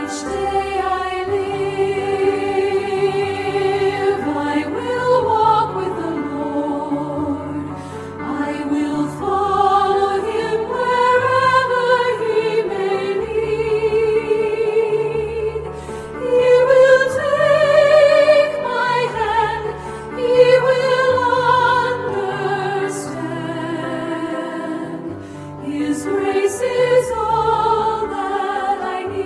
Each day I live, I will walk with the Lord. I will follow Him wherever He may lead. He will take my hand, He will understand. His grace is all that I need.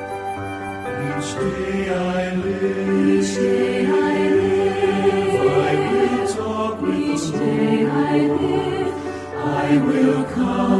Each day I live, Each day I live, I will talk with each the day I live, I will come